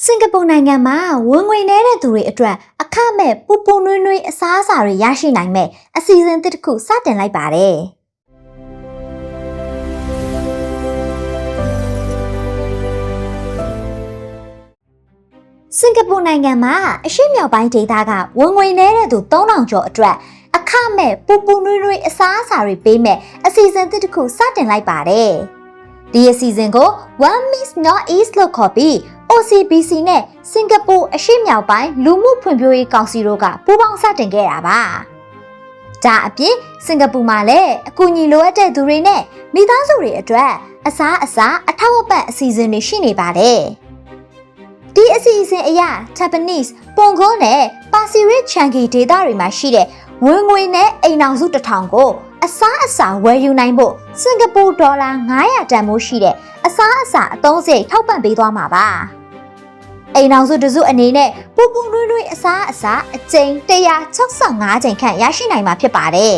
စင်ကာပူနိုင်ငံမှာဝင်ငွေနေတဲ့သူတွေအတွက်အခမဲ့ပူပူနွေးနွေးအစားအစာတွေရရှိနိုင်မဲ့အစီအစဉ်တစ်ခုစတင်လိုက်ပါတယ်။စင်ကာပူနိုင်ငံမှာအရှေ့မြောက်ပိုင်းဒေသကဝင်ငွေနေတဲ့သူ3000ကျော်အတွက်အခမဲ့ပူပူနွေးနွေးအစားအစာတွေပေးမဲ့အစီအစဉ်တစ်ခုစတင်လိုက်ပါတယ်။ဒီအစီအစဉ်ကို One Meals North East လို့ခေါ်ပြီး OCBC နဲ့စင်ကာပူအရှေ့မြောက်ပိုင်းလူမှုဖွံ့ဖြိုးရေးကောင်စီတို့ကပူးပေါင်းစတင်ခဲ့တာပါ။ဒါအပြင်စင်ကာပူမှာလည်းအကူအညီလိုအပ်တဲ့သူတွေနဲ့မိသားစုတွေအတွက်အစားအထောက်အပံ့အစီအစဉ်တွေရှိနေပါတယ်။ဒီအစီအစဉ်အရ Japanese ပုံကုန်းနဲ့ပါစီရစ်ချန်ကီဒေသတွေမှာရှိတဲ့ဝင်ငွေနဲ့အိမ်အောင်စု1000ကိုအစားဝယ်ယူနိုင်ဖို့စင်ကာပူဒေါ်လာ900တန်မိုးရှိတဲ့အစားအသုံးစရိတ်ထောက်ပံ့ပေးသွားမှာပါ။အိမ်အောင်စုတစုအနေနဲ့ပူပူနွေးနွေးအစားအကြိမ်165ကြိမ်ခန့်ရရှိနိုင်မှာဖြစ်ပါတယ်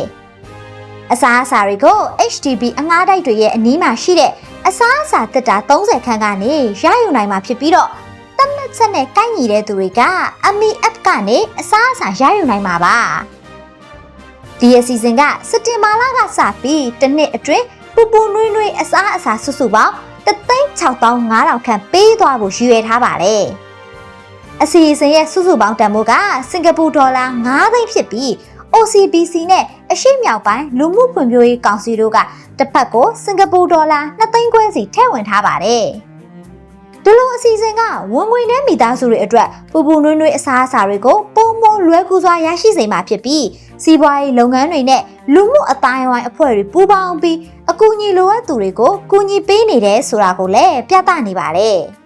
။အစားတွေကို HDB အငှားတိုက်တွေရဲ့အနီးမှာရှိတဲ့အစားတက်တာ30ခန်းကနေရယူနိုင်မှာဖြစ်ပြီးတော့တတ်မှတ်ချက်နဲ့ကိုက်ညီတဲ့သူတွေက AMI App ကနေအစားရယူနိုင်မှာပါ။ဒီအစီအစဉ်ကစက်တင်ဘာလကစပြီးတစ်နှစ်အတွင်းပူပူနွေးနွေးအစားစုစုပေါင်း1,6500ခန့်ပေးသွားဖို့ရည်ရွယ်ထားပါတယ်။အစီအစဉ်ရဲ့စုစုပေါင်းတန်ဖိုးကစင်ကာပူဒေါ်လာ9သိန်းဖြစ်ပြီး OCBC နဲ့အရှေ့မြောက်ပိုင်းလူမှုဖွံ့ဖြိုးရေးကောင်စီတို့ကတစ်ဖက်ကိုစင်ကာပူဒေါ်လာ2သိန်းခွဲစီထည့်ဝင်ထားပါတယ်။ဒီလိုအစီအစဉ်ကဝင်ငွေနဲ့မိသားစုတွေအတွက်ပူပူနွေးနွေးအစားတွေကိုပုံမလွယ်ကူစွာရရှိစေမှာဖြစ်ပြီးစီးပွားရေးလုပ်ငန်းတွေနဲ့လူမှုအတိုင်းအဝိုင်းအဖွဲ့တွေပူးပေါင်းပြီးအကူအညီလိုအပ်သူတွေကိုကူညီပေးနေတယ်ဆိုတာကိုလည်းပြသနေပါတယ်။